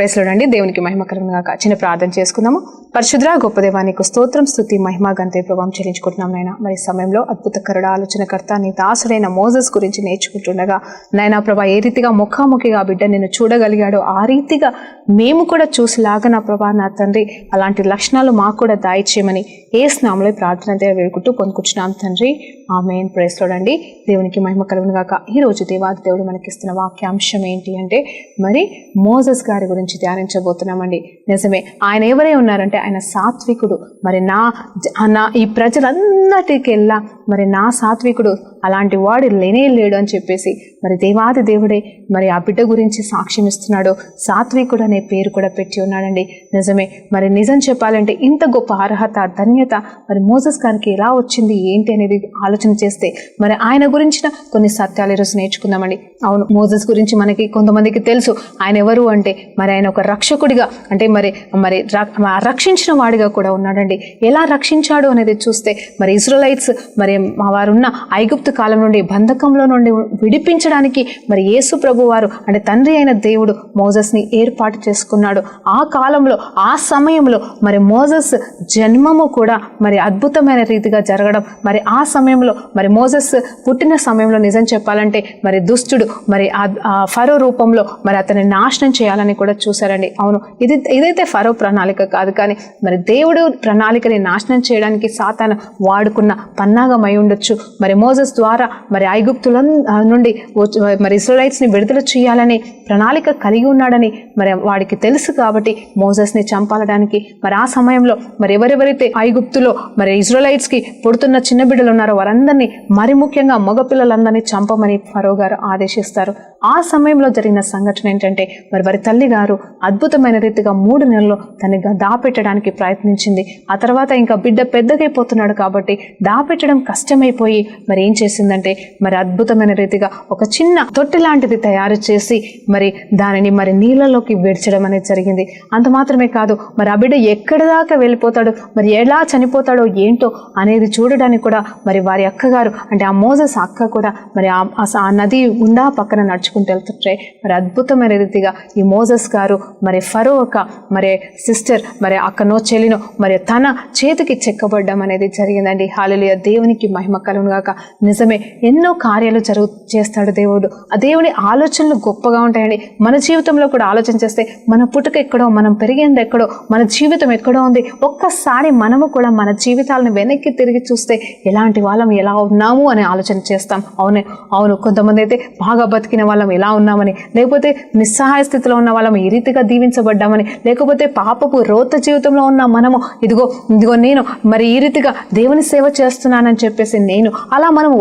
Praise lord అండి. దేవునికి మహిమ కలుగును గాక. చిన్న ప్రార్థన చేసుకుందాము. పరిశుద్ధ గొప్ప దేవానికి స్తోత్రం, స్తుతి, మహిమ, ఘనత, ప్రభావం చెల్లించుకుంటున్నాం నాయన. మరి సమయంలో అద్భుతకరుడ ఆలోచనకర్త నీ దాసుడైన మోసెస్ గురించి నేర్చుకుంటుండగా నాయన ప్రభా ఏ రీతిగా ముఖాముఖిగా బిడ్డ నిన్ను చూడగలిగాడో ఆ రీతిగా మేము కూడా చూసిలాగా నా ప్రభా నా తండ్రి అలాంటి లక్షణాలు మాకు కూడా దయచేయమని యేసు నామములో ప్రార్థన వేడుకుంటూ పొందుకుంటున్నాం తండ్రి. ఆమేన్. ప్రైజ్ లార్డ్ అండి. దేవునికి మహిమ కలుగును గాక. ఈ రోజు దేవాది దేవుడు మనకిస్తున్న వాక్యాంశం ఏంటి అంటే మరి మోసెస్ గారి గురించి ధ్యానించబోతున్నామండి. నిజమే, ఆయన ఎవరై ఉన్నారంటే ఆయన సాత్వికుడు. మరి నా ఈ ప్రజలందరికెల్లా మరి నా సాత్వికుడు అలాంటి వాడు లేనే లేడు అని చెప్పేసి మరి దేవాది దేవుడే మరి ఆ బిడ్డ గురించి సాక్ష్యం ఇస్తున్నాడు. సాత్వికుడు అనే పేరు కూడా పెట్టి ఉన్నాడండి. నిజమే, మరి నిజం చెప్పాలంటే ఇంత గొప్ప అర్హత ధన్యత మరి మోసెస్ గారికి ఎలా వచ్చింది ఏంటి అనేది ఆలోచన చేస్తే మరి ఆయన గురించిన కొన్ని సత్యాలు ఈరోజు నేర్చుకుందామండి. అవును, మోసెస్ గురించి మనకి కొంతమందికి తెలుసు. ఆయన ఎవరు అంటే మరి ఆయన ఒక రక్షకుడిగా అంటే మరి మరి రక్షించిన వాడిగా కూడా ఉన్నాడండి. ఎలా రక్షించాడు అనేది చూస్తే మరి ఇజ్రాయెలైట్స్ మరి వారున్న ఐగుప్తు కాలం నుండి బంధకంలో నుండి విడిపించడానికి మరి యేసు ప్రభు వారు అంటే తండ్రి అయిన దేవుడు మోసెస్ని ఏర్పాటు చేసుకున్నాడు. ఆ కాలంలో ఆ సమయంలో మరి మోసెస్ జన్మము కూడా మరి అద్భుతమైన రీతిగా జరగడం, మరి ఆ సమయంలో మరి మోసెస్ పుట్టిన సమయంలో నిజం చెప్పాలంటే మరి దుష్టుడు మరి ఆ ఫరో రూపంలో మరి అతన్ని నాశనం చేయాలని కూడా చూశారండి. అవును, ఇదైతే ఫరో ప్రణాళిక కాదు, కానీ మరి దేవుడు ప్రణాళికని నాశనం చేయడానికి సాతాను వాడుకున్న పన్నాగమై ఉండొచ్చు. మరి మోసెస్ ద్వారా మరి ఐగుప్తుల నుండి మరి ఇశ్రాయేలీయుల్ని విడుదల చేయాలని ప్రణాళిక కలిగి ఉన్నాడని మరి వాడికి తెలుసు. కాబట్టి మోసెస్ని చంపాలడానికి మరి ఆ సమయంలో మరి ఎవరెవరైతే ఐగుప్తులో మరి ఇశ్రాయేలీయులకి పుడుతున్న చిన్న బిడ్డలు ఉన్నారో వారందరినీ మరి ముఖ్యంగా మగపిల్లలందరినీ చంపమని ఫరో గారు ఆదేశిస్తారు. ఆ సమయంలో జరిగిన సంఘటన ఏంటంటే మరి వారి తల్లి గారు అద్భుతమైన రీతిగా 3 నెలల్లో తనగా దాపెట్టడానికి ప్రయత్నించింది. ఆ తర్వాత ఇంకా బిడ్డ పెద్దగైపోతున్నాడు కాబట్టి దాపెట్టడం కష్టమైపోయి మరి ఏం చేసిందంటే మరి అద్భుతమైన రీతిగా ఒక చిన్న తొట్టి లాంటిది తయారు చేసి మరి దానిని మరి నీళ్ళలోకి విడ్చడం అనేది జరిగింది. అంత మాత్రమే కాదు, మరి ఆ బిడ్డ ఎక్కడి దాకా వెళ్ళిపోతాడు, మరి ఎలా చనిపోతాడో ఏంటో అనేది చూడడానికి కూడా మరి వారి అక్కగారు అంటే ఆ మోసెస్ అక్క కూడా మరి ఆ నది గుండా పక్కన నడుచుకుంటూ వెళ్తుంటే మరి అద్భుతమైన రీతిగా ఈ మోసెస్ గారు మరి ఫరో ఒక మరి సిస్టర్ మరి అక్కనో చెల్లినో మరి తన చేతికి చెక్కబడ్డం అనేది జరిగిందండి. హల్లెలూయా. దేవునికి మహిమ కలుగును గాక. నిజమే, ఎన్నో కార్యాలు చేస్తాడు దేవుడు. ఆ దేవుని ఆలోచనలు గొప్పగా ఉంటాయండి. మన జీవితంలో కూడా ఆలోచన చేస్తే మన పుట్టుక ఎక్కడో, మనం పెరిగింది ఎక్కడో, మన జీవితం ఎక్కడో ఉంది. ఒక్కసారి మనము కూడా మన జీవితాలను వెనక్కి తిరిగి చూస్తే ఎలాంటి వాళ్ళం ఎలా ఉన్నాము అని ఆలోచన చేస్తాం. అవును, కొంతమంది అయితే బాగా బతికిన వాళ్ళం ఎలా ఉన్నామని, లేకపోతే నిస్సహాయ స్థితిలో ఉన్న వాళ్ళం ఈ రీతిగా దీవించబడ్డామని, లేకపోతే పాపపు రోత జీవితంలో ఉన్న మనము ఇదిగో నేను మరి ఈ రీతిగా దేవుని సేవ చేస్తున్నానని చెప్పేసి నేను అలా మనము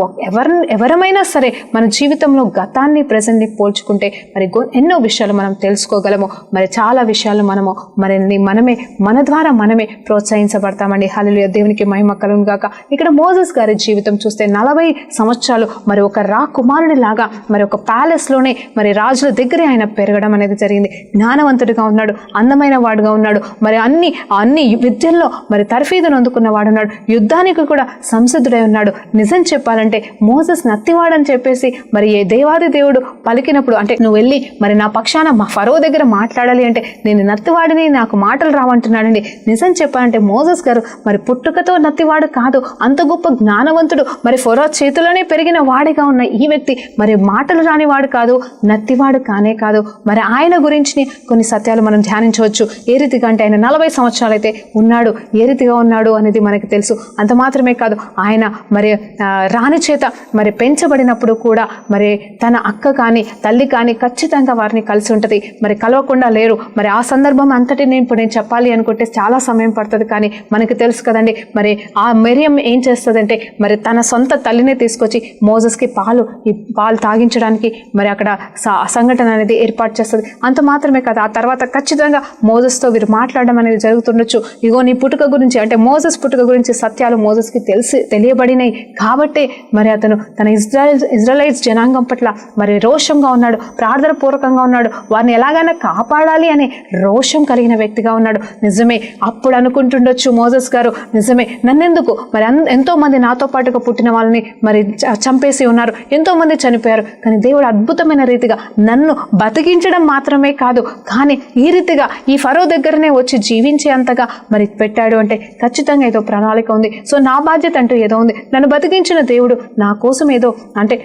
ఎవరమైనా సరే మన జీవితంలో గతాన్ని ప్రెజెంట్ని పోల్చుకుంటే మరి ఎన్నో విషయాలు మనం తెలుసుకోగలము. మరి చాలా విషయాలు మనమే మన ద్వారా మనమే ప్రోత్సహించబడతామండి. హల్లెలూయా. దేవునికి మహిమ కలుగును గాక. ఇక్కడ మోసెస్ గారి జీవితం చూస్తే 40 సంవత్సరాలు మరి ఒక రాకుమారుని లాగా మరి ఒక ప్యాలెస్లోనే మరి రాజుల దగ్గరే ఆయన పెరగడం అనేది జరిగింది. జ్ఞానవంతుడిగా ఉన్నాడు, అందమైన వాడుగా ఉన్నాడు, మరి అన్ని విద్యల్లో మరి తర్ఫీదును అందుకున్న వాడు ఉన్నాడు, యుద్ధానికి కూడా సంసిద్ధుడై ఉన్నాడు. నిజం చెప్పాలంటే మోసెస్ నత్తివాడని చెప్పేసి మరి ఏ దేవాది దేవుడు పలికినప్పుడు అంటే నువ్వు వెళ్ళి మరి నా పక్షాన మా ఫరో దగ్గర మాట్లాడాలి అంటే నేను నత్తివాడిని, నాకు మాటలు రావంటున్నాడండి. నిజం చెప్పాలంటే మోసెస్ గారు మరి పుట్టుకతో నత్తివాడు కాదు, అంత గొప్ప జ్ఞానవంతుడు, మరి ఫరో చేతిలోనే పెరిగిన వాడిగా ఉన్న ఈ వ్యక్తి మరి మాటలు రానివాడు కాదు, నత్తివాడు కానే కాదు. మరి ఆయన గురించి కొన్ని సత్యాలు మనం ధ్యానించవచ్చు. ఏ రీతిగా అంటే ఆయన 40 సంవత్సరాలు అయితే ఉన్నాడు, ఏ రీతిగా ఉన్నాడు అనేది మనకు తెలుసు. అంత మాత్రమే కాదు, ఆయన మరి రాణి చేత మరి పెంచబడినప్పుడు కూడా మరి తన అక్క కానీ తల్లి కానీ ఖచ్చితంగా వారిని కలిసి ఉంటుంది, మరి కలవకుండా లేరు. మరి ఆ సందర్భం అంతటి ఇప్పుడు నేను చెప్పాలి అనుకుంటే చాలా సమయం పడుతుంది, కానీ మనకు తెలుసు కదండి. మరి ఆ మిరియం ఏం చేస్తుందంటే మరి తన సొంత తల్లినే తీసుకొచ్చి మోసెస్కి పాలు తాగించడానికి మరి అక్కడ సంఘటన అనేది ఏర్పాటు చేస్తుంది. అంత మాత్రమే కాదు, ఆ తర్వాత ఖచ్చితంగా మోసెస్తో వీరు మాట్లాడడం అనేది జరుగుతుండొచ్చు. ఇగో నీ పుట్టుక గురించి అంటే మోసెస్ పుట్టుక గురించి సత్యాలు మోసెస్కి తెలియబడినాయి కాబట్టి మరి అతను తన ఇజ్రాయెలీయుల జనాంగం పట్ల మరి రోషంగా ఉన్నాడు, ప్రార్థన పూర్వకంగా ఉన్నాడు, వారిని ఎలాగైనా కాపాడాలి అనే రోషం కలిగిన వ్యక్తిగా ఉన్నాడు. నిజమే, అప్పుడు అనుకుంటుండొచ్చు మోసెస్ గారు, నిజమే నన్నెందుకు మరి ఎంతో మంది నాతో పాటుగా పుట్టిన వాళ్ళని మరి చంపేసి ఉన్నారు, ఎంతో మంది చనిపోయారు, కానీ దేవుడు అద్భుత అద్భుతమైన రీతిగా నన్ను బతికించడం మాత్రమే కాదు, కానీ ఈ రీతిగా ఈ ఫరో దగ్గరనే వచ్చి జీవించే అంతగా మరి పెట్టాడు అంటే ఖచ్చితంగా ఏదో ప్రణాళిక ఉంది. సో నా బాధ్యత అంటూ ఏదో ఉంది. నన్ను బతికించిన దేవుడు నా కోసం ఏదో అంటే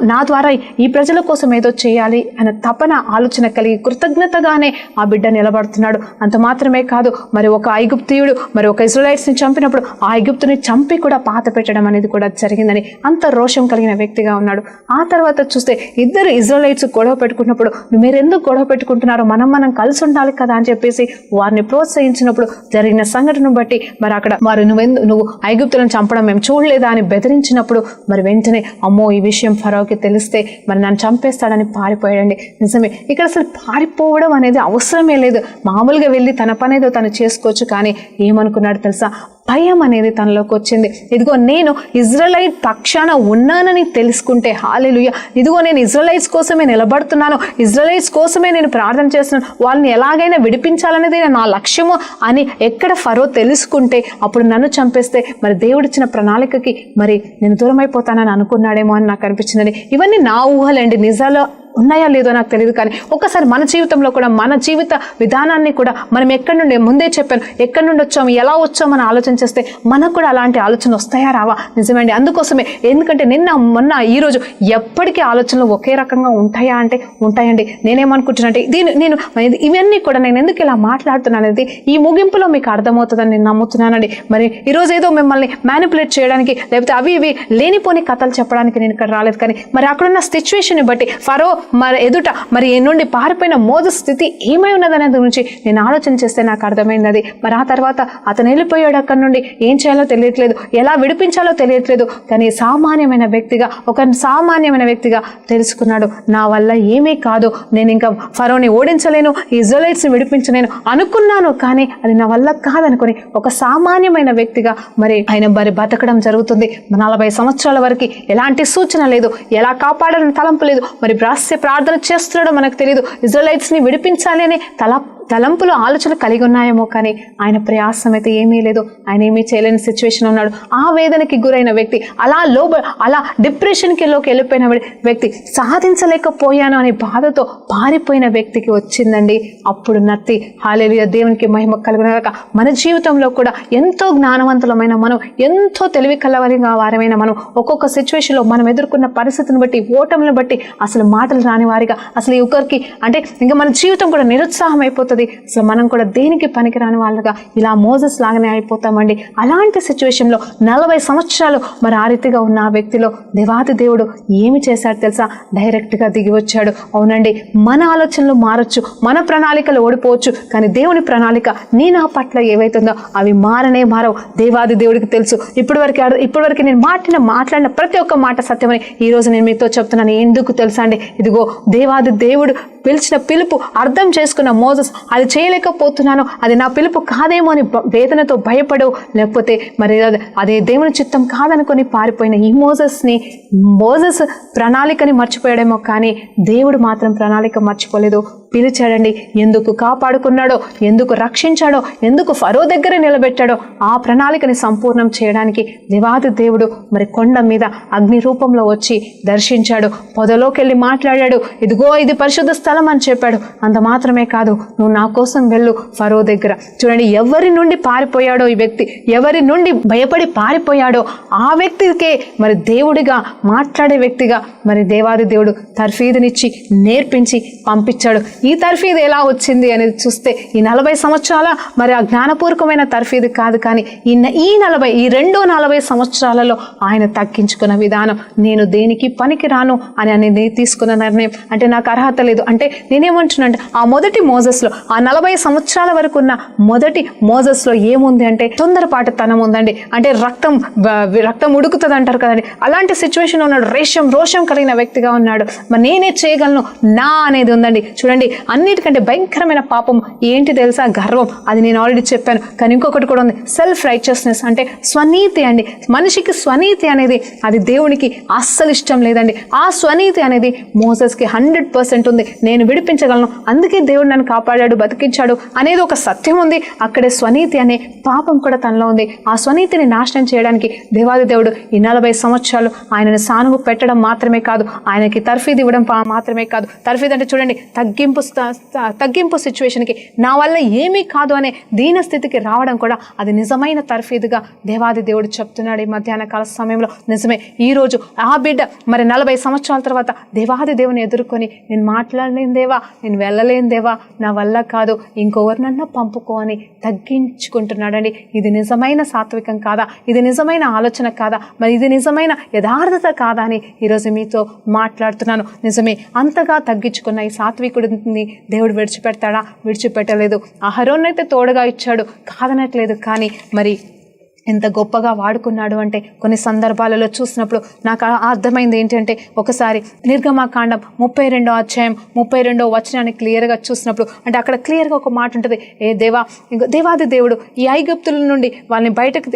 నా ద్వారా ఈ ప్రజల కోసం ఏదో చేయాలి అనే తపన ఆలోచన కలిగి కృతజ్ఞతగానే ఆ బిడ్డ నిలబడుతున్నాడు. అంత మాత్రమే కాదు, మరి ఒక ఐగుప్తీయుడు మరి ఒక ఇజ్రాయెలైట్స్ని చంపినప్పుడు ఆ ఐగుప్తుని చంపి కూడా పాత పెట్టడం అనేది కూడా జరిగిందని అంత రోషం కలిగిన వ్యక్తిగా ఉన్నాడు. ఆ తర్వాత చూస్తే ఇద్దరు ఇజ్రాయెలైట్స్ గొడవ పెట్టుకున్నప్పుడు మీరెందుకు గొడవ పెట్టుకుంటున్నారో మనం కలిసి ఉండాలి కదా అని చెప్పేసి వారిని ప్రోత్సహించినప్పుడు జరిగిన సంఘటనను బట్టి మరి అక్కడ వారు నువ్వు ఐగుప్తులను చంపడం మేము చూడలేదా అని బెదిరించినప్పుడు మరి వెంటనే అమ్మో ఈ విషయం ఫరోకి తెలిస్తే మరి నన్ను చంపేస్తాడని పారిపోయాడండి. నిజమే, ఇక్కడ అసలు పారిపోవడం అనేది అవసరమే లేదు. మామూలుగా వెళ్ళి తన పనేదో తను చేసుకోవచ్చు. కానీ ఏమనుకున్నాడు తెలుసా? భయం అనేది తనలోకి వచ్చింది. ఇదిగో నేను ఇజ్రాయెలైట్ పక్షాన ఉన్నానని తెలుసుకుంటే, హల్లెలూయా, ఇదిగో నేను ఇజ్రాయెలైట్స్ కోసమే నిలబడుతున్నాను, ఇజ్రాయెలైట్స్ కోసమే నేను ప్రార్థన చేస్తున్నాను, వాళ్ళని ఎలాగైనా విడిపించాలనేది నా లక్ష్యము అని ఎక్కడ ఫరో తెలుసుకుంటే అప్పుడు నన్ను చంపేస్తే మరి దేవుడిచ్చిన ప్రణాళికకి మరి నేను దూరం అయిపోతానని అనుకున్నాడేమో అని నాకు అనిపించిందని. ఇవన్నీ నా ఊహలండి, నిజాలు ఉన్నాయో లేదో నాకు తెలియదు. కానీ ఒకసారి మన జీవితంలో కూడా మన జీవిత విధానాన్ని కూడా మనం ఎక్కడి నుండి, ముందే చెప్పాను, ఎక్కడి నుండి వచ్చాము, ఎలా వచ్చామని ఆలోచన చేస్తే మనకు కూడా అలాంటి ఆలోచన వస్తాయా రావా? నిజమండి. అందుకోసమే, ఎందుకంటే నిన్న మొన్న ఈరోజు ఎప్పటికీ ఆలోచనలు ఒకే రకంగా ఉంటాయా అంటే ఉంటాయండి. నేనేమనుకుంటున్నానంటే నేను ఇవన్నీ కూడా నేను ఎందుకు ఇలా మాట్లాడుతున్నాను అనేది ఈ ముగింపులో మీకు అర్థమవుతుందని నేను నమ్ముతున్నానండి. మరి ఈరోజు ఏదో మిమ్మల్ని మ్యానిపులేట్ చేయడానికి లేకపోతే అవి ఇవి లేనిపోని కథలు చెప్పడానికి నేను ఇక్కడ రాలేదు. కానీ మరి అక్కడున్న సిచ్యువేషన్ బట్టి ఫరో మరి ఎదుట మరి ఏ నుండి పారిపోయిన మోజు స్థితి ఏమై ఉన్నదనే గురించి నేను ఆలోచన చేస్తే నాకు అర్థమైంది అది. మరి ఆ తర్వాత అతను వెళ్ళిపోయాడు అక్కడి నుండి. ఏం చేయాలో తెలియట్లేదు, ఎలా విడిపించాలో తెలియట్లేదు. కానీ సామాన్యమైన వ్యక్తిగా తెలుసుకున్నాడు, నా వల్ల ఏమీ కాదు, నేను ఇంకా ఫరోని ఓడించలేను, ఇజ్రాయెలైట్స్ని విడిపించలేను అనుకున్నాను, కానీ అది నా వల్ల కాదనుకుని ఒక సామాన్యమైన వ్యక్తిగా మరి ఆయన మరి బతకడం జరుగుతుంది. 40 సంవత్సరాల వరకు ఎలాంటి సూచన లేదు, ఎలా కాపాడాలని తలంపు లేదు. మరి ప్రార్థన చేస్తున్నాడో మనకు తెలియదు. ఇజ్రాయెలైట్స్ని విడిపించాలి అనే తలంపులు ఆలోచనలు కలిగి ఉన్నాయేమో, కానీ ఆయన ప్రయాసం అయితే ఏమీ లేదు. ఆయన ఏమీ చేయలేని సిచ్యువేషన్ ఉన్నాడు. ఆ వేదనకి గురైన వ్యక్తి, అలా డిప్రెషన్కి వెళ్ళిపోయిన వ్యక్తి, సాధించలేకపోయాను అనే బాధతో పారిపోయిన వ్యక్తికి వచ్చిందండి అప్పుడు నత్తి. హల్లెలూయా, దేవునికి మహిమ కలుగుగాక. మన జీవితంలో కూడా ఎంతో జ్ఞానవంతులమైన మనం, ఎంతో తెలివి కలవరిగా వారమైన మనం ఒక్కొక్క సిచ్యువేషన్లో మనం ఎదుర్కొన్న పరిస్థితిని బట్టి, ఓటమిని బట్టి అసలు మాటలు రాని వారిగా, అసలు ఒకరికి అంటే ఇంకా మన జీవితం కూడా నిరుత్సాహం అయిపోతుంది. అసలు మనం కూడా దేనికి పనికిరాని వాళ్ళగా ఇలా మోజెస్ లాగానే అయిపోతామండి. అలాంటి సిచ్యువేషన్లో 40 సంవత్సరాలు మరి ఆ రీతిగా ఉన్న ఆ వ్యక్తిలో దేవాది దేవుడు ఏమి చేశాడు తెలుసా? డైరెక్ట్గా దిగి వచ్చాడు. అవునండి, మన ఆలోచనలు మారచ్చు, మన ప్రణాళికలు ఓడిపోవచ్చు, కానీ దేవుని ప్రణాళిక నా పట్ల ఏవైతుందో అవి మారవు. దేవాది దేవుడికి తెలుసు. ఇప్పటివరకు నేను మాట్లాడిన ప్రతి ఒక్క మాట సత్యమని ఈరోజు నేను మీతో చెప్తున్నాను. ఎందుకు తెలుసా అండి? ఇదిగో దేవాది దేవుడు పిలిచిన పిలుపు అర్థం చేసుకున్న మోజెస్, అది చేయలేకపోతున్నాను, అది నా పిలుపు కాదేమో అని వేదనతో భయపడవు, లేకపోతే మరి అదే దేవుని చిత్తం కాదనుకొని పారిపోయిన ఈ మోజెస్ ప్రణాళికని మర్చిపోయాడేమో, కానీ దేవుడు మాత్రం ప్రణాళిక మర్చిపోలేదు. పిలిచాడండి, ఎందుకు కాపాడుకున్నాడో, ఎందుకు రక్షించాడో, ఎందుకు ఫరో దగ్గర నిలబెట్టాడో ఆ ప్రణాళికని సంపూర్ణం చేయడానికి దేవాది దేవుడు మరి కొండ మీద అగ్ని రూపంలో వచ్చి దర్శించాడు. పొదలోకి వెళ్ళి మాట్లాడాడు, ఇదిగో ఇది పరిశుద్ధ స్థలం అని చెప్పాడు. అంత మాత్రమే కాదు, నువ్వు నా కోసం వెళ్ళు ఫరో దగ్గర. చూడండి, ఎవరి నుండి పారిపోయాడో ఈ వ్యక్తి, ఎవరి నుండి భయపడి పారిపోయాడో ఆ వ్యక్తికే మరి దేవుడిగా మాట్లాడే వ్యక్తిగా మరి దేవాది దేవుడు తర్ఫీదునిచ్చి నేర్పించి పంపించాడు. ఈ తర్ఫీదు ఎలా వచ్చింది అనేది చూస్తే ఈ 40 సంవత్సరాల మరి ఆ జ్ఞానపూర్వకమైన తర్ఫీదు కాదు, కానీ ఈ 40 సంవత్సరాలలో ఆయన తగ్గించుకున్న విధానం, నేను దేనికి పనికి రాను అని తీసుకున్న నిర్ణయం, అంటే నాకు అర్హత లేదు అంటే నేనేమంటున్నానంటే ఆ మొదటి మోజెస్లో, ఆ 40 సంవత్సరాల వరకు ఉన్న మొదటి మోజెస్లో ఏముంది అంటే తొందరపాటుతనం ఉందండి. అంటే రక్తం ఉడుకుతుంది అంటారు కదండి, అలాంటి సిచ్యువేషన్ ఉన్నాడు. రోషం కలిగిన వ్యక్తిగా ఉన్నాడు. మరి నేనే చేయగలను నా అనేది ఉందండి. చూడండి, అన్నిటికంటే భయంకరమైన పాపం ఏంటి తెలుసా? గర్వం. అది నేను ఆల్రెడీ చెప్పాను. కానీ ఇంకొకటి కూడా ఉంది, సెల్ఫ్ రైచియస్నెస్, అంటే స్వనీతి అండి. మనిషికి స్వనీతి అనేది అది దేవునికి అస్సలు ఇష్టం లేదండి. ఆ స్వనీతి అనేది మోసెస్కి 100% ఉంది. నేను విడిపించగలను, అందుకే దేవుడు నన్ను కాపాడాడు, బతికించాడు అనేది ఒక సత్యం ఉంది. అక్కడే స్వనీతి అనే పాపం కూడా తనలో ఉంది. ఆ స్వనీతిని నాశనం చేయడానికి దేవాది దేవుడు ఈ 40 సంవత్సరాలు ఆయనను సానుగు పెట్టడం మాత్రమే కాదు, ఆయనకి తర్ఫీదు ఇవ్వడం మాత్రమే కాదు. తర్ఫీదు అంటే చూడండి, తగ్గింపు సిచ్యువేషన్కి, నా వల్ల ఏమీ కాదు అనే దీన స్థితికి రావడం కూడా అది నిజమైన తర్ఫీదుగా దేవాది దేవుడు చెప్తున్నాడు ఈ మధ్యాహ్న కాల సమయంలో. నిజమే, ఈరోజు ఆ బిడ్డ మరి 40 సంవత్సరాల తర్వాత దేవాది దేవుని ఎదుర్కొని, నేను మాట్లాడలేని దేవా, నేను వెళ్ళలేని దేవా, నా వల్ల కాదు, ఇంకొవరినన్నా పంపుకో అని తగ్గించుకుంటున్నాడండి. ఇది నిజమైన సాత్వికం కాదా? ఇది నిజమైన ఆలోచన కాదా? మరి ఇది నిజమైన యథార్థత కాదా అని ఈరోజు మీతో మాట్లాడుతున్నాను. నిజమే, అంతగా తగ్గించుకున్న ఈ సాత్వికుడిని దేవుడు విడిచిపెడతాడా? విడిచిపెట్టలేదు. అహరోనైతే తోడుగా ఇచ్చాడు, కాదనట్లేదు. కానీ మరి ఎంత గొప్పగా వాడుకున్నాడు అంటే కొన్ని సందర్భాలలో చూసినప్పుడు నాకు అర్థమైంది ఏంటంటే, ఒకసారి నిర్గమకాండం 32వ అధ్యాయం 32వ వచనాన్ని క్లియర్గా చూసినప్పుడు, అంటే అక్కడ క్లియర్గా ఒక మాట ఉంటుంది, దేవాది దేవుడు ఈ ఐగుప్తుల నుండి వాళ్ళని బయటకు,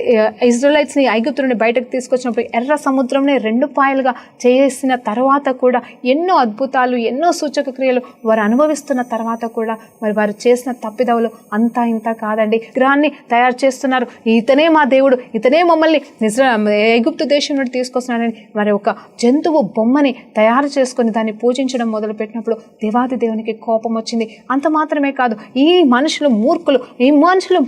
ఇజ్రాయెలైట్స్ని ఐగుప్తుల నుండి బయటకు తీసుకొచ్చినప్పుడు ఎర్ర సముద్రంని 2 పాయలుగా చేసిన తర్వాత కూడా ఎన్నో అద్భుతాలు, ఎన్నో సూచక క్రియలు వారు అనుభవిస్తున్న తర్వాత కూడా మరి వారు చేసిన తప్పిదవులు అంతా ఇంత కాదండి. విగ్రహాన్ని తయారు చేస్తున్నారు, ఇతనే మా దేవుడు, ఇతనే మమ్మల్ని ఐగుప్తు దేశం నుండి తీసుకొస్తున్నాడని మరి ఒక జంతువు బొమ్మని తయారు చేసుకొని దాన్ని పూజించడం మొదలుపెట్టినప్పుడు దేవాది దేవునికి కోపం వచ్చింది. అంత మాత్రమే కాదు, ఈ మనుషులు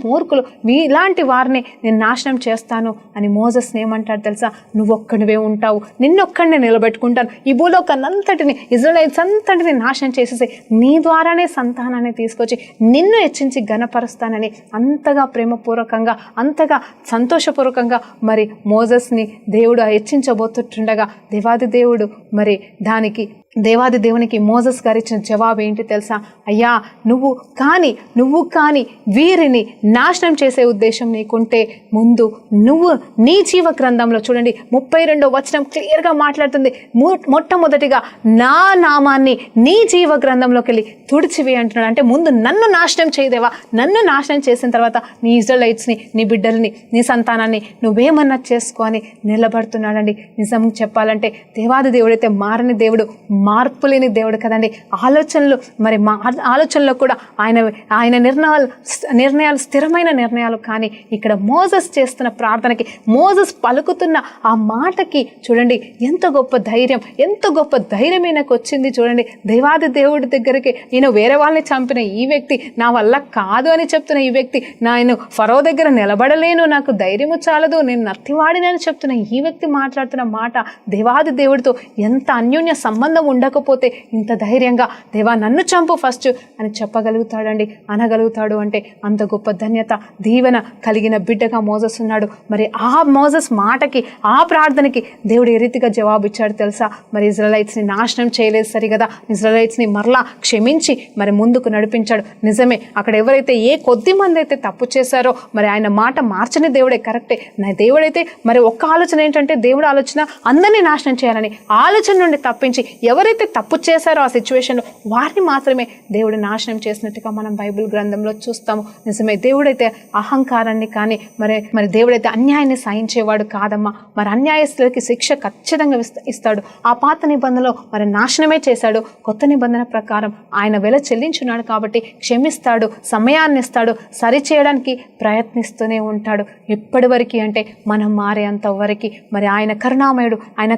మూర్ఖులు, ఇలాంటి వారిని నేను నాశనం చేస్తాను అని మోసెస్ని ఏమంటాడు తెలుసా? నువ్వొక్కడివే ఉంటావు, నిన్నొక్కడినే నిలబెట్టుకుంటాను, ఈ భూలోకాన్నంతటిని, ఇజ్రాయెల్స్ అంతటిని నాశనం చేసేసి నీ ద్వారానే సంతానాన్ని తీసుకొచ్చి నిన్ను హెచ్చించి ఘనపరుస్తానని అంతగా ప్రేమపూర్వకంగా, అంతగా సంతోషపూర్వకంగా మరి మోసెస్ని దేవుడు హెచ్చించబోతుండగా దేవాది దేవునికి మోసెస్ గారు ఇచ్చిన జవాబు ఏంటి తెలుసా? అయ్యా, నువ్వు కానీ వీరిని నాశనం చేసే ఉద్దేశం నీకుంటే ముందు నువ్వు నీ జీవ గ్రంథంలో, చూడండి 32వ వచనం క్లియర్గా మాట్లాడుతుంది, మొట్టమొదటిగా నా నామాన్ని నీ జీవ గ్రంథంలోకి వెళ్ళి తుడిచివి అంటున్నాడు. అంటే ముందు నన్ను నాశనం చేయదేవా, నన్ను నాశనం చేసిన తర్వాత నీ ఇజ్రాయెలైట్స్ని, నీ బిడ్డల్ని, నీ సంతానాన్ని నువ్వేమన్నా చేసుకో అని నిలబడుతున్నాడండి. నిజం చెప్పాలంటే దేవాది దేవుడైతే మారని దేవుడు, మార్పు లేని దేవుడు కదండి. ఆలోచనలో కూడా ఆయన నిర్ణయాలు స్థిరమైన నిర్ణయాలు. కానీ ఇక్కడ మోసెస్ చేస్తున్న ప్రార్థనకి, మోసెస్ పలుకుతున్న ఆ మాటకి చూడండి ఎంత గొప్ప ధైర్యం ఈయనకు వచ్చింది. చూడండి, దేవాది దేవుడి దగ్గరికి, ఈయన వేరే వాళ్ళని చంపిన ఈ వ్యక్తి, నా వల్ల కాదు అని చెప్తున్న ఈ వ్యక్తి, నేను ఫరో దగ్గర నిలబడలేను, నాకు ధైర్యము చాలదు, నేను నత్తివాడినని చెప్తున్న ఈ వ్యక్తి మాట్లాడుతున్న మాట దేవాది దేవుడితో ఎంత అన్యోన్య సంబంధం ఉండకపోతే ఇంత ధైర్యంగా దేవా నన్ను చంపు ఫస్ట్ అని చెప్పగలుగుతాడండి, అనగలుగుతాడు. అంటే అంత గొప్ప ధన్యత, దీవెన కలిగిన బిడ్డగా మోసెస్ ఉన్నాడు. మరి ఆ మోసెస్ మాటకి, ఆ ప్రార్థనకి దేవుడు ఏ రీతిగా జవాబు ఇచ్చాడు తెలుసా? మరి ఇజ్రాయెలైట్స్ని నాశనం చేయలేదు సరిగదా, ఇజ్రాయెలైట్స్ని మరలా క్షమించి మరి ముందుకు నడిపించాడు. నిజమే, అక్కడ ఎవరైతే కొద్ది మంది అయితే తప్పు చేశారో మరి ఆయన మాట మార్చని దేవుడే, కరెక్టే. నా దేవుడైతే మరి ఒక్క ఆలోచన ఏంటంటే, దేవుడు ఆలోచన అందరినీ నాశనం చేయాలని, ఆలోచన నుండి తప్పించి ఎవరైతే తప్పు చేశారో ఆ సిచ్యువేషన్లో వారిని మాత్రమే దేవుడు నాశనం చేసినట్టుగా మనం బైబిల్ గ్రంథంలో చూస్తాము. నిజమే, దేవుడైతే అహంకారాన్ని కానీ మరి దేవుడైతే అన్యాయాన్ని సహించేవాడు కాదమ్మా. మరి అన్యాయస్తులకి శిక్ష ఖచ్చితంగా ఇస్తాడు. ఆ పాత నిబంధనలో మరి నాశనమే చేశాడు, కొత్త నిబంధన ప్రకారం ఆయన వెల చెల్లించున్నాడు కాబట్టి క్షమిస్తాడు, సమయాన్ని ఇస్తాడు, సరిచేయడానికి ప్రయత్నిస్తూనే ఉంటాడు. ఎప్పటి వరకు అంటే మనం మారేంత వరకు. మరి ఆయన కరుణామయుడు, ఆయన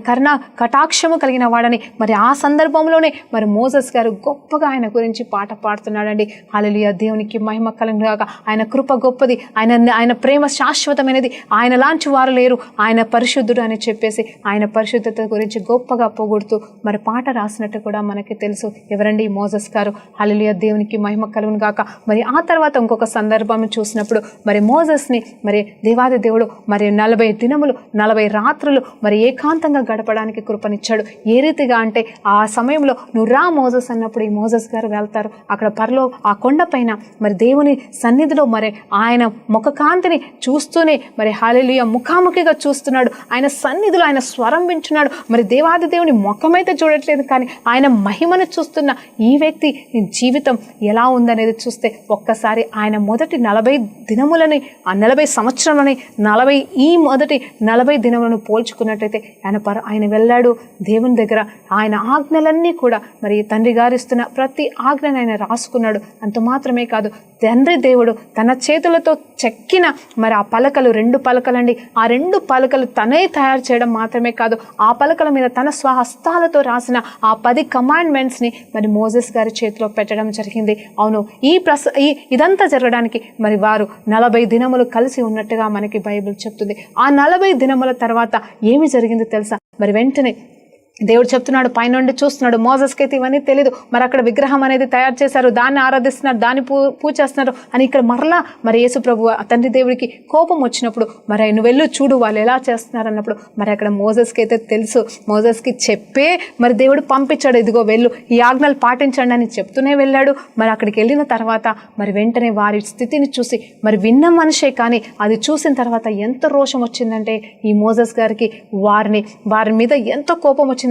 కటాక్షము కలిగిన వాడని మరి ఆ సందర్భంలోనే మరి మోసెస్ గారు గొప్పగా ఆయన గురించి పాట పాడుతున్నాడండి. హల్లెలూయా, దేవునికి మహిమ కలుగుగాక. ఆయన కృప గొప్పది, ఆయన ప్రేమ శాశ్వతమైనది, ఆయన లాంటి వారు లేరు, ఆయన పరిశుద్ధుడు అని చెప్పేసి ఆయన పరిశుద్ధత గురించి గొప్పగా పొగుడుతూ మరి పాట రాసినట్టు కూడా మనకి తెలుసు. ఎవరండి? మోసెస్ గారు. హల్లెలూయా, దేవునికి మహిమ కలుగుగాక. మరి ఆ తర్వాత ఇంకొక సందర్భం చూసినప్పుడు మరి మోసెస్ని మరి దేవాది దేవుడు మరి 40 దినములు 40 రాత్రులు మరి ఏకాంతంగా గడపడానికి కృపనిచ్చాడు. ఏ రీతిగా అంటే ఆ సమయంలో నువ్వు రా మోజెస్ అన్నప్పుడు ఈ మోజెస్ గారు వెళ్తారు. అక్కడ ఆ కొండ పైన మరి దేవుని సన్నిధిలో మరి ఆయన ముఖకాంతిని చూస్తూనే మరి హల్లెలూయా ముఖాముఖిగా చూస్తున్నాడు. ఆయన సన్నిధిలో ఆయన స్వరం వింటున్నాడు. మరి దేవాది దేవుని ముఖమైతే చూడట్లేదు, కానీ ఆయన మహిమను చూస్తున్న ఈ వ్యక్తి జీవితం ఎలా ఉందనేది చూస్తే ఒక్కసారి ఆయన మొదటి 40 దినములని, ఆ 40 సంవత్సరాలని, మొదటి 40 దినములను పోల్చుకున్నట్లయితే ఆయన వెళ్ళాడు దేవుని దగ్గర. ఆయన ఆజ్ఞలన్నీ కూడా మరి తండ్రి గారు ఇస్తున్న ప్రతి ఆజ్ఞను ఆయన రాసుకున్నాడు. అంత మాత్రమే కాదు, తండ్రి దేవుడు తన చేతులతో చెక్కిన మరి ఆ పలకలు 2 పలకలండి, ఆ 2 పలకలు తనే తయారు చేయడం మాత్రమే కాదు, ఆ పలకల మీద తన స్వహస్తాలతో రాసిన ఆ 10 కమాండ్మెంట్స్ని మరి మోజెస్ గారి చేతిలో పెట్టడం జరిగింది. అవును, ఇదంతా జరగడానికి మరి వారు 40 దినములు కలిసి ఉన్నట్టుగా మనకి బైబిల్ చెప్తుంది. ఆ 40 దినముల తర్వాత ఏమి జరిగిందో తెలుసా? మరి వెంటనే దేవుడు చెప్తున్నాడు, పైనుండి చూస్తున్నాడు. మోజెస్కి అయితే ఇవన్నీ తెలియదు. మరి అక్కడ విగ్రహం అనేది తయారు చేశారు, దాన్ని ఆరాధిస్తున్నారు, దాన్ని పూజ చేస్తున్నారు అని ఇక్కడ మరలా మరి యేసు ప్రభు తండ్రి దేవుడికి కోపం వచ్చినప్పుడు మరి నువ్వు వెళ్ళు చూడు వాళ్ళు ఎలా చేస్తున్నారు అన్నప్పుడు మరి అక్కడ మోజెస్కి అయితే తెలుసు. మోజెస్కి చెప్పే మరి దేవుడు పంపించాడు, ఇదిగో వెళ్ళు ఈ ఆజ్ఞలు పాటించండి అని చెప్తూనే వెళ్ళాడు. మరి అక్కడికి వెళ్ళిన తర్వాత మరి వెంటనే వారి స్థితిని చూసి మరి విన్న మనిషే, కానీ అది చూసిన తర్వాత ఎంత రోషం వచ్చిందంటే ఈ మోజెస్ గారికి వారి మీద ఎంతో కోపం వచ్చింది.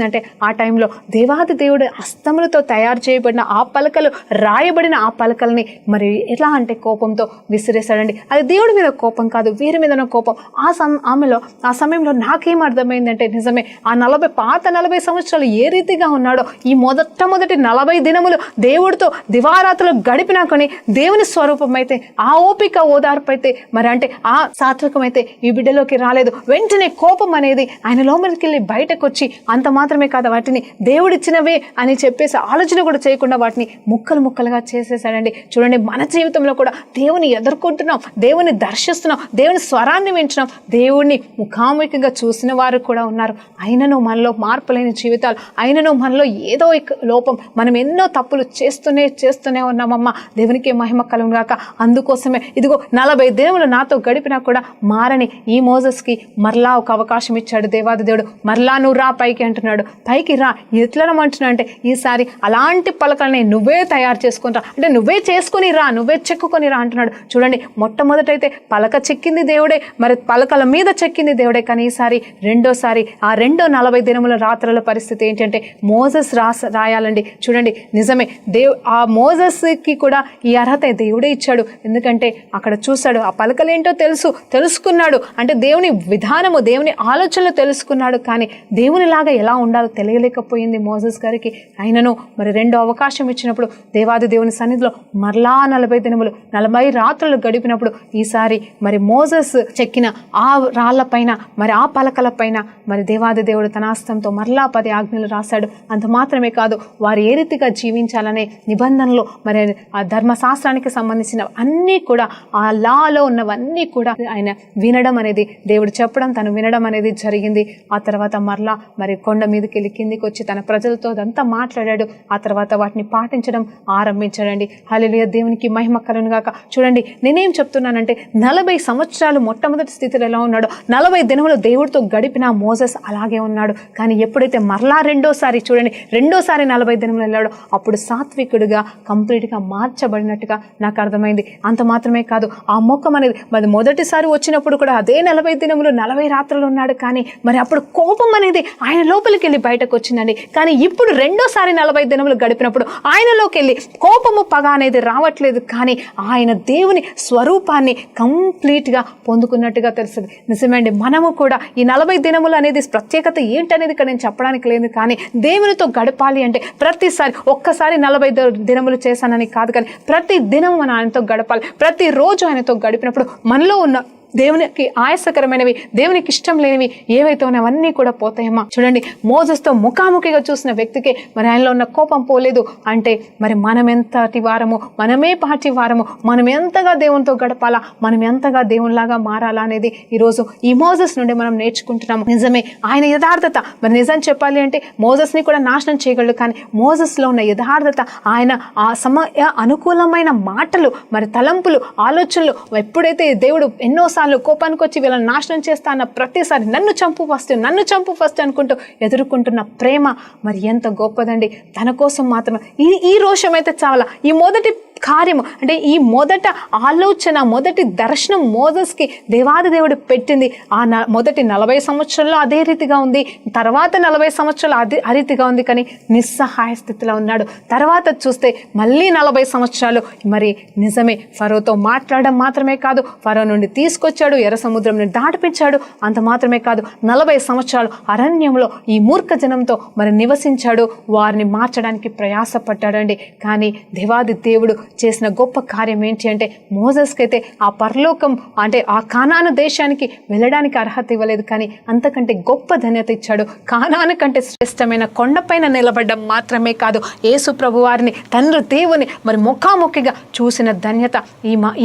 ఆ టైంలో దేవాది దేవుడు హస్తములతో తయారు చేయబడిన ఆ పలకలు, రాయబడిన ఆ పలకల్ని మరి ఎలా అంటే కోపంతో విసిరేశాడండి. అది దేవుడి మీద కోపం కాదు, వీరి మీద కోపం. ఆ సమయంలో నాకేం అర్థమైందంటే నిజమే, ఆ 40 సంవత్సరాలు ఏ రీతిగా ఉన్నాడో ఈ మొదటి 40 దినములు దేవుడితో దివారాత్రులు గడిపినా కొని దేవుని స్వరూపం అయితే, ఆ ఓపిక ఓదార్పు అయితే మరి అంటే ఆ సాత్వికం అయితే ఈ బిడ్డలోకి రాలేదు. వెంటనే కోపం అనేది ఆయన లోపలికి వెళ్ళి బయటకు వచ్చి అంత మాత్రమే కాదు, వాటిని దేవుడిచ్చినవే అని చెప్పేసి ఆలోచన కూడా చేయకుండా వాటిని ముక్కలుగా చేసేసాడండి. చూడండి, మన జీవితంలో కూడా దేవుని ఎదుర్కొంటున్నాం, దేవుని దర్శిస్తున్నాం, దేవుని స్వరాన్ని వింటున్నాం, దేవుణ్ణి ముఖాముఖిగా చూసిన వారు కూడా ఉన్నారు. అయినను మనలో మార్పు లేని జీవితాలు, అయినను మనలో ఏదో లోపం, మనం ఎన్నో తప్పులు చేస్తూనే ఉన్నామమ్మా. దేవునికి మహిమ కలుగును గాక. అందుకోసమే ఇదిగో 40 దినములు నాతో గడిపినా కూడా మారని ఈ మోజెస్కి మరలా ఒక అవకాశం ఇచ్చాడు దేవాది దేవుడు. మరలా నువ్వు రా పైకి అంటున్నాడు. పైకి రా, ఎట్లా రమ్మంటున్నా అంటే ఈసారి అలాంటి పలకల్ని నువ్వే తయారు చేసుకుని రా, అంటే నువ్వే చేసుకుని రా, నువ్వే చెక్కుకొని రా అంటున్నాడు. చూడండి, మొట్టమొదటైతే పలక చెక్కింది దేవుడే, మరి పలకల మీద చెక్కింది దేవుడే, కానీ ఈసారి రెండోసారి ఆ 40 దినముల రాత్రుల పరిస్థితి ఏంటంటే మోజెస్ రాయాలండి. చూడండి, నిజమే, ఆ మోజెస్కి కూడా ఈ అర్హత దేవుడే ఇచ్చాడు. ఎందుకంటే అక్కడ చూశాడు, ఆ పలకలేంటో తెలుసుకున్నాడు, అంటే దేవుని విధానము, దేవుని ఆలోచనలు తెలుసుకున్నాడు. కానీ దేవునిలాగా ఎలా ఉండాలో తెలియలేకపోయింది మోజెస్ గారికి. అయినను మరి 2వ అవకాశం ఇచ్చినప్పుడు దేవాది దేవుని సన్నిధిలో మరలా 40 దినములు 40 రాత్రులు గడిపినప్పుడు ఈసారి మరి మోజెస్ చెక్కిన ఆ రాళ్ల పైన, మరి ఆ పలకల పైన మరి దేవాది దేవుడు తన హస్తంతో మరలా 10 ఆజ్ఞలు రాశాడు. అంత మాత్రమే కాదు, వారు ఏ రీతిగా జీవించాలనే నిబంధనలు, మరి ఆ ధర్మశాస్త్రానికి సంబంధించిన అన్నీ కూడా, ఆ లాలో ఉన్నవన్నీ కూడా ఆయన వినడం అనేది, దేవుడు చెప్పడం తను వినడం అనేది జరిగింది. ఆ తర్వాత మరలా మరి కొండ మీదకి వెళ్ళి కిందికి వచ్చి తన ప్రజలతో అదంతా మాట్లాడాడు. ఆ తర్వాత వాటిని పాటించడం ఆరంభించాడండి. హల్లెలూయా, దేవునికి మహిమ కలుగును గాక. చూడండి, నేనేం చెప్తున్నానంటే 40 సంవత్సరాలు మొట్టమొదటి స్థితిలో ఎలా ఉన్నాడో 40 దినములు దేవుడితో గడిపిన మోజెస్ అలాగే ఉన్నాడు. కానీ ఎప్పుడైతే మరలా రెండోసారి 40 దినములు వెళ్ళాడో అప్పుడు సాత్వికుడిగా కంప్లీట్గా మార్చబడినట్టుగా నాకు అర్థమైంది. అంత మాత్రమే కాదు, ఆ ముఖం అనేది మరి మొదటిసారి వచ్చినప్పుడు కూడా అదే 40 దినములు 40 రాత్రులు ఉన్నాడు. కానీ మరి అప్పుడు కోపం అనేది ఆయన లోపలికి వెళ్ళి బయటకు వచ్చిందండి. కానీ ఇప్పుడు రెండోసారి 40 దినములు గడిపినప్పుడు ఆయనలోకి వెళ్ళి కోపము, పగ అనేది రావట్లేదు, కానీ ఆయన దేవుని స్వరూపాన్ని కంప్లీట్గా పొందుకున్నట్టుగా తెలుస్తుంది. నిజమేండి, మనము కూడా ఈ 40 దినములు అనేది ప్రత్యేకత ఏంటనేది ఇక్కడ నేను చెప్పడానికి లేదు. కానీ దేవునితో గడపాలి అంటే ప్రతిసారి ఒక్కసారి 40 దినములు చేశానని కాదు, కానీ ప్రతి దినం మనం ఆయనతో గడపాలి. ప్రతిరోజు ఆయనతో గడిపినప్పుడు మనలో ఉన్న దేవునికి ఆయాసకరమైనవి, దేవునికి ఇష్టం లేనివి ఏవైతే ఉన్నాయో కూడా పోతాయమ్మా. చూడండి, మోజెస్తో ముఖాముఖిగా చూసిన వ్యక్తికి మరి ఆయనలో ఉన్న కోపం పోలేదు అంటే మరి మనం ఎంతటి వారము, మనమే పాటి వారము, మనం ఎంతగా దేవునితో గడపాలా, మనం ఎంతగా దేవునిలాగా మారాలా అనేది ఈరోజు ఈ మోజెస్ నుండి మనం నేర్చుకుంటున్నాము. నిజమే, ఆయన యథార్థత, మరి నిజం చెప్పాలి అంటే మోజెస్ని కూడా నాశనం చేయగలడు, కానీ మోజెస్లో ఉన్న యథార్థత, ఆయన ఆ సమయ అనుకూలమైన మాటలు, మరి తలంపులు, ఆలోచనలు ఎప్పుడైతే దేవుడు ఎన్నోసార్లు ఎన్నిసార్లు కోపానికి వచ్చి వీళ్ళని నాశనం చేస్తా అన్న ప్రతిసారి నన్ను చంపు ఫస్ట్ అనుకుంటూ ఎదుర్కొంటున్న ప్రేమ మరి ఎంత గొప్పదండి. తన కోసం మాత్రమే ఈ రోషం అయితే చాలా. ఈ మొదటి కార్యము అంటే ఈ మొదట ఆలోచన, మొదటి దర్శనం మోజెస్కి దేవాది దేవుడు పెట్టింది. మొదటి 40 సంవత్సరాల్లో అదే రీతిగా ఉంది, తర్వాత 40 సంవత్సరాలు ఆ రీతిగా ఉంది, కానీ నిస్సహాయ స్థితిలో ఉన్నాడు. తర్వాత చూస్తే మళ్ళీ 40 సంవత్సరాలు మరి నిజమే ఫరోతో మాట్లాడడం మాత్రమే కాదు, ఫరో నుండి తీసుకొచ్చాడు, ఎర్ర సముద్రం నుండి దాటిపించాడు. అంత మాత్రమే కాదు, 40 సంవత్సరాలు అరణ్యంలో ఈ మూర్ఖ జనంతో మరి నివసించాడు, వారిని మార్చడానికి ప్రయాసపడ్డాడండి. కానీ దేవాది దేవుడు చేసిన గొప్ప కార్యం ఏంటి అంటే మోజెస్కి అయితే ఆ పరలోకం అంటే ఆ కానాను దేశానికి వెళ్ళడానికి అర్హత ఇవ్వలేదు, కానీ అంతకంటే గొప్ప ధన్యత ఇచ్చాడు. కానాను కంటే శ్రేష్టమైన కొండపైన నిలబడడం మాత్రమే కాదు, యేసు ప్రభు వారిని తండ్రి దేవుని మరి ముఖాముఖిగా చూసిన ధన్యత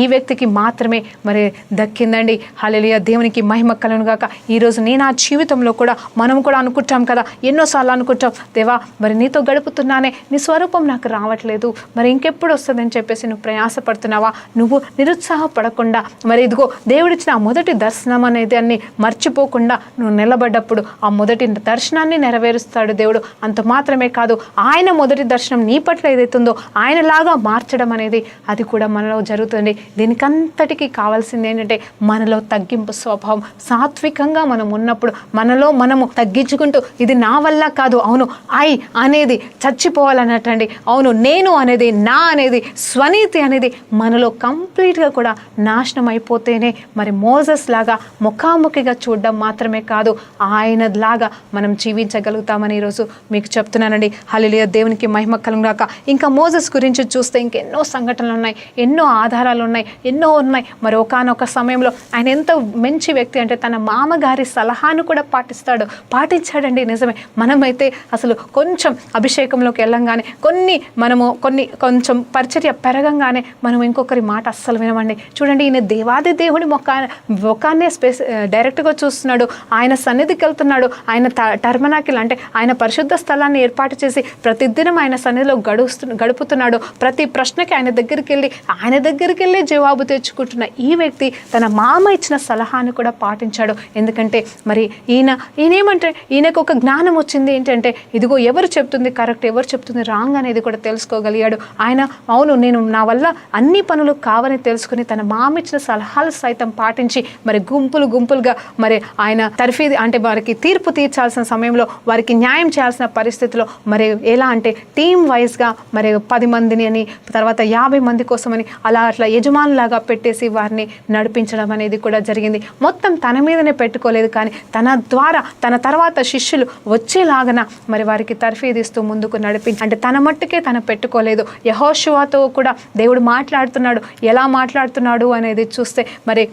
ఈ వ్యక్తికి మాత్రమే మరి దక్కిందండి. హల్లెలూయా, దేవునికి మహిమ కలుగును గాక. ఈరోజు నేను ఆ జీవితంలో కూడా మనం కూడా అనుకుంటాం కదా, ఎన్నోసార్లు అనుకుంటాం, దేవా మరి నీతో గడుపుతున్నానే, నీ స్వరూపం నాకు రావట్లేదు, మరి ఇంకెప్పుడు వస్తుందని చెప్పేసి నువ్వు ప్రయాసపడుతున్నావా? నువ్వు నిరుత్సాహపడకుండా మరి ఇదిగో దేవుడిచ్చిన ఆ మొదటి దర్శనం అనేది అన్ని మర్చిపోకుండా నువ్వు నిలబడ్డప్పుడు ఆ మొదటి దర్శనాన్ని నెరవేరుస్తాడు దేవుడు. అంత మాత్రమే కాదు, ఆయన మొదటి దర్శనం నీ పట్ల ఏదైతుందో ఆయనలాగా మార్చడం అనేది అది కూడా మనలో జరుగుతుంది. దీనికంతటికీ కావాల్సింది ఏంటంటే మనలో తగ్గింపు స్వభావం. సాత్వికంగా మనం ఉన్నప్పుడు మనలో మనము తగ్గించుకుంటూ ఇది నా వల్ల కాదు, అవును ఐ అనేది చచ్చిపోవాలన్నట్టండి, అవును నేను అనేది, నా అనేది, స్వనీతి అనేది మనలో కంప్లీట్గా కూడా నాశనం అయిపోతేనే మరి మోజెస్ లాగా ముఖాముఖిగా చూడడం మాత్రమే కాదు, ఆయనలాగా మనం జీవించగలుగుతామని ఈరోజు మీకు చెప్తున్నానండి. హల్లెలూయా, దేవునికి మహిమ కలుగును గాక. ఇంకా మోజెస్ గురించి చూస్తే ఇంకెన్నో సంఘటనలు ఉన్నాయి, ఎన్నో ఆధారాలు ఉన్నాయి, ఎన్నో ఉన్నాయి. మరి ఒకానొక సమయంలో ఆయన ఎంత మంచి వ్యక్తి అంటే తన మామగారి సలహాను కూడా పాటించాడండి. నిజమే, మనమైతే అసలు కొంచెం అభిషేకంలోకి వెళ్ళంగానే కొంచెం పరిచర్య పెరగంగానే మనం ఇంకొకరి మాట అస్సలు వినమండి. చూడండి, ఈయన దేవాది దేవుడి ముఖాన్నే డైరెక్ట్గా చూస్తున్నాడు, ఆయన సన్నిధికి వెళ్తున్నాడు, ఆయన టర్మనాకిల్ అంటే ఆయన పరిశుద్ధ స్థలాన్ని ఏర్పాటు చేసి ప్రతిదినం ఆయన సన్నిధిలో గడుపుతున్నాడు. ప్రతి ప్రశ్నకి ఆయన దగ్గరికి వెళ్ళి జవాబు తెచ్చుకుంటున్న ఈ వ్యక్తి తన మామ ఇచ్చిన సలహాను కూడా పాటించాడు. ఎందుకంటే మరి ఈయనకు ఒక జ్ఞానం వచ్చింది ఏంటంటే ఇదిగో ఎవరు చెప్తుంది కరెక్ట్, ఎవరు చెప్తుంది రాంగ్ అనేది కూడా తెలుసుకోగలిగాడు. ఆయన అవును నేను నా వల్ల అన్ని పనులు కావని తెలుసుకుని తన మామిచ్చిన సలహాలు సైతం పాటించి మరి గుంపులుగా మరి ఆయన తర్ఫీది అంటే వారికి తీర్పు తీర్చాల్సిన సమయంలో వారికి న్యాయం చేయాల్సిన పరిస్థితిలో మరి ఎలా అంటే టీమ్ వైజ్గా మరి 10 మందిని అని తర్వాత 50 మంది కోసమని అట్లా యజమానులాగా పెట్టేసి వారిని నడిపించడం అనేది కూడా జరిగింది. మొత్తం తన మీదనే పెట్టుకోలేదు, కానీ తన తర్వాత శిష్యులు వచ్చేలాగన మరి వారికి తర్ఫీదిస్తూ ముందుకు అంటే తన మట్టుకే తను పెట్టుకోలేదు. యెహోషువతో కూడా దేవుడు మాట్లాడుతున్నాడు. ఎలా మాట్లాడుతున్నాడు అనేది చూస్తే మరి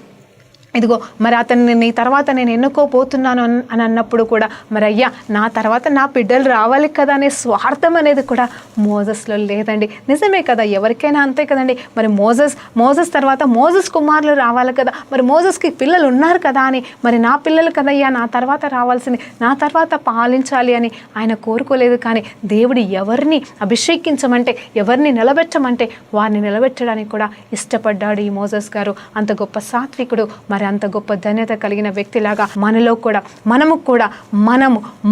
ఇదిగో మరి అతన్ని నీ తర్వాత నేను ఎన్నుకోపోతున్నాను అని అన్నప్పుడు కూడా మరి అయ్యా నా తర్వాత నా బిడ్డలు రావాలి కదా అనే స్వార్థం అనేది కూడా మోజెస్లో లేదండి. నిజమే కదా, ఎవరికైనా అంతే కదండి. మరి మోజెస్ తర్వాత మోజెస్ కుమారులు రావాలి కదా, మరి మోజెస్కి పిల్లలు ఉన్నారు కదా అని మరి నా పిల్లలు కదయ్యా నా తర్వాత రావాల్సింది, నా తర్వాత పాలించాలి అని ఆయన కోరుకోలేదు. కానీ దేవుడు ఎవరిని అభిషేకించమంటే, ఎవరిని నిలబెట్టమంటే వారిని నిలబెట్టడానికి కూడా ఇష్టపడ్డాడు ఈ మోజెస్ గారు. అంత గొప్ప సాత్వికుడు, మరి అంత గొప్ప ధన్యత కలిగిన వ్యక్తిలాగా మనలో కూడా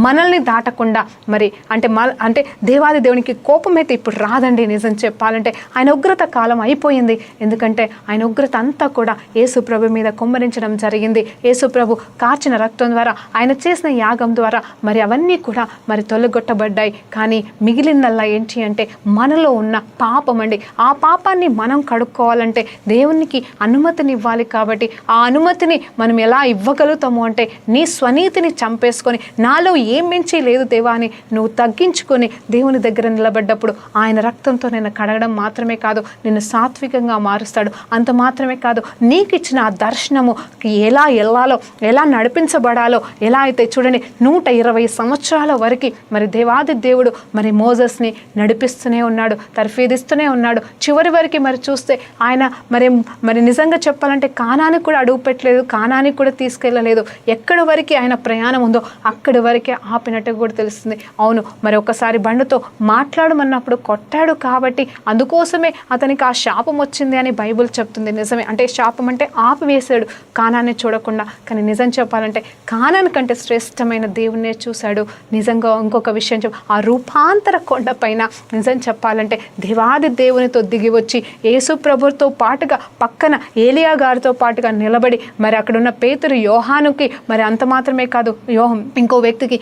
మనల్ని దాటకుండా మరి అంటే దేవాది దేవునికి కోపం అయితే ఇప్పుడు రాదండి. నిజం చెప్పాలంటే ఆయన ఉగ్రత కాలం అయిపోయింది. ఎందుకంటే ఆయన ఉగ్రత అంతా కూడా యేసు ప్రభు మీద కుమ్మరించడం జరిగింది. యేసు ప్రభు కార్చిన రక్తం ద్వారా, ఆయన చేసిన యాగం ద్వారా మరి అవన్నీ కూడా మరి తొలగొట్టబడ్డాయి. కానీ మిగిలిందల్లా ఏంటి అంటే మనలో ఉన్న పాపం అండి. ఆ పాపాన్ని మనం కడుక్కోవాలంటే దేవునికి అనుమతిని ఇవ్వాలి. కాబట్టి ఆ అనుమతిని మనం ఎలా ఇవ్వగలుగుతాము అంటే నీ స్వనీతిని చంపేసుకొని నాలో ఏం మించి లేదు దేవా అని నువ్వు తగ్గించుకొని దేవుని దగ్గర నిలబడ్డప్పుడు ఆయన రక్తంతో నిన్ను కడగడం మాత్రమే కాదు, నిన్ను సాత్వికంగా మారుస్తాడు. అంత మాత్రమే కాదు, నీకు ఇచ్చిన ఆ దర్శనము ఎలా వెళ్ళాలో, ఎలా నడిపించబడాలో, ఎలా అయితే చూడండి 120 సంవత్సరాల వరకు మరి దేవాది దేవుడు మరి మోజెస్ని నడిపిస్తూనే ఉన్నాడు, తర్ఫీదిస్తూనే ఉన్నాడు. చివరి వరకు మరి చూస్తే ఆయన మరి నిజంగా చెప్పాలంటే కానానికి కూడా అడుగు వదిలిపెట్టలేదు, కానానికి కూడా తీసుకెళ్ళలేదు. ఎక్కడి వరకు ఆయన ప్రయాణం ఉందో అక్కడి వరకే ఆపినట్టుగా కూడా తెలుస్తుంది. అవును, మరి ఒకసారి బండతో మాట్లాడమన్నప్పుడు కొట్టాడు కాబట్టి అందుకోసమే అతనికి ఆ శాపం వచ్చింది అని బైబుల్ చెప్తుంది. నిజమే, అంటే శాపం అంటే ఆపివేశాడు కానాన్ని చూడకుండా. కానీ నిజం చెప్పాలంటే కానాని కంటే శ్రేష్టమైన దేవుణ్ణే చూశాడు. నిజంగా ఇంకొక విషయం ఆ రూపాంతర కొండ పైన నిజం చెప్పాలంటే దేవాది దేవునితో దిగి వచ్చి యేసు ప్రభుతో పాటుగా పక్కన ఏలియా గారితో పాటుగా నిలబడి మరి అక్కడున్న పేతురు, యోహానుకి, మరి అంత మాత్రమే కాదు ఇంకో వ్యక్తికి,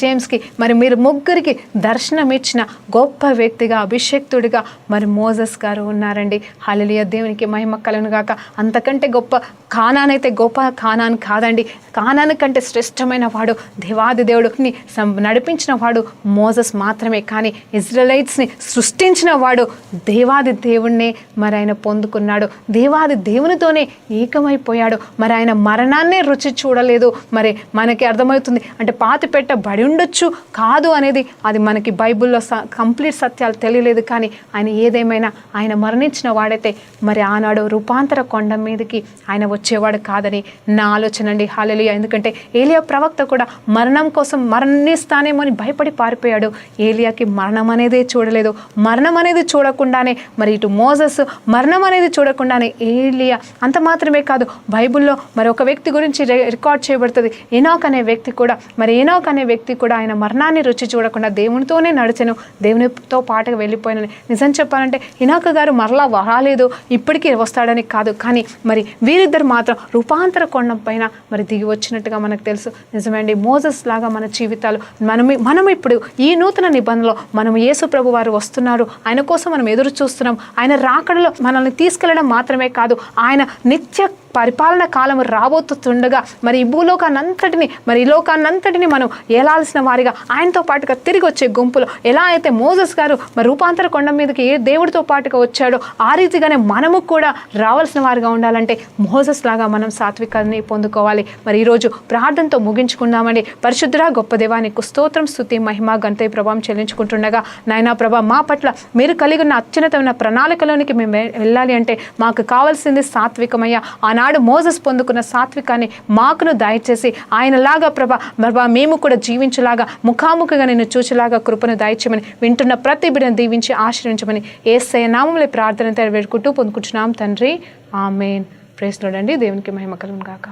జేమ్స్కి, మీరు ముగ్గురికి దర్శనం ఇచ్చిన గొప్ప వ్యక్తిగా, అభిషేక్తుడిగా మరి మోజెస్ గారు ఉన్నారండి. హల్లెలూయా, దేవునికి మహిమ కలుగును గాక. అంతకంటే గొప్ప కానాన్ అయితే గొప్ప కానాన్ కాదండి. కానాన్ కంటే శ్రేష్టమైన వాడు దేవాది దేవుడిని నడిపించిన వాడు మోజెస్ మాత్రమే. కానీ ఇజ్రాయెలైట్స్ని సృష్టించిన వాడు దేవాది దేవుణ్ణే మరి ఆయన పొందుకున్నాడు. దేవాది దేవునితోనే ఏకమైపోయాడు. మరి ఆయన మరణాన్నే రుచి చూడలేదు. మరి మనకి అర్థమవుతుంది, అంటే పాతి పెట్టబడి ఉండొచ్చు కాదు అనేది అది మనకి బైబిల్లో కంప్లీట్ సత్యాలు తెలియలేదు. కానీ ఆయన ఏదేమైనా ఆయన మరణించిన వాడైతే మరి ఆనాడు రూపాంతర కొండ మీదకి ఆయన వచ్చేవాడు కాదని నా ఆలోచన అండి. హల్లెలూయా. ఎందుకంటే ఏలియా ప్రవక్త కూడా మరణం కోసం మరణిస్తానేమో అని భయపడి పారిపోయాడు. ఏలియాకి మరణం అనేదే చూడలేదు. మరణం అనేది చూడకుండానే మరి ఇటు మోజెస్ మరణం అనేది చూడకుండానే ఏలియా. అంత మాత్రమే కాదు, బైబిల్లో మరి ఒక వ్యక్తి గురించి రికార్డ్ చేయబడుతుంది. ఎనోక్ అనే వ్యక్తి కూడా ఆయన మరణాన్ని రుచి చూడకుండా దేవునితోనే నడిచెను, దేవునితో పాటుగా వెళ్ళిపోయినని. నిజం చెప్పాలంటే ఎనోక్ గారు మరలా రాలేదు, ఇప్పటికీ వస్తాడని కాదు. కానీ మరి వీరిద్దరు మాత్రం రూపాంతర కొండం పైన మరి దిగి వచ్చినట్టుగా మనకు తెలుసు. నిజమండి, మోజెస్ లాగా మన జీవితాలు మనం ఇప్పుడు ఈ నూతన నిబంధనలో మనం యేసు ప్రభు వారు వస్తున్నారు, ఆయన కోసం మనం ఎదురు చూస్తున్నాం. ఆయన రాకడలో మనల్ని తీసుకెళ్లడం మాత్రమే కాదు, ఆయన నిత్య పరిపాలన కాలం రాబోతుండగా మరి ఈ భూలోకాన్నంతటిని ఈ లోకాన్నంతటిని మనం ఏలాల్సిన వారిగా ఆయనతో పాటుగా తిరిగి వచ్చే గుంపులో ఎలా అయితే మోజెస్ గారు మరి రూపాంతర కొండ మీదకి ఏ దేవుడితో పాటుగా వచ్చాడో ఆ రీతిగానే మనము కూడా రావాల్సిన వారిగా ఉండాలంటే మోజెస్ లాగా మనం సాత్వికాన్ని పొందుకోవాలి. మరి ఈరోజు ప్రార్థనతో ముగించుకున్నామండి. పరిశుద్ధుడా గొప్ప దేవా, నీకు స్తోత్రం, స్తుతి, మహిమ, ఘనత, ప్రభావం చెల్లించుకుంటుండగా నాయనా ప్రభా, మా పట్ల మీరు కలిగి ఉన్న అత్యున్నతమైన ప్రణాళికలోనికి మేము వెళ్ళాలి అంటే మాకు కావాల్సింది సాత్వికమయ్యా. ఆనాడు మోజెస్ పొందుకున్న సాత్వికాన్ని మాకును దయచేసి ఆయనలాగా ప్రభా మేము కూడా జీవించలాగా, ముఖాముఖిగా నిన్ను చూచేలాగా కృపను దయచేయమని వింటున్న ప్రతి బిడ్డను దీవించి ఆశ్రయించమని యేసయ్య నామములో ప్రార్థన వేడుకుంటూ పొందుకుంటున్నాం తండ్రి, ఆమేన్. ప్రైజ్ లార్డ్ అండి. దేవునికి మహిమ కలుగును గాక.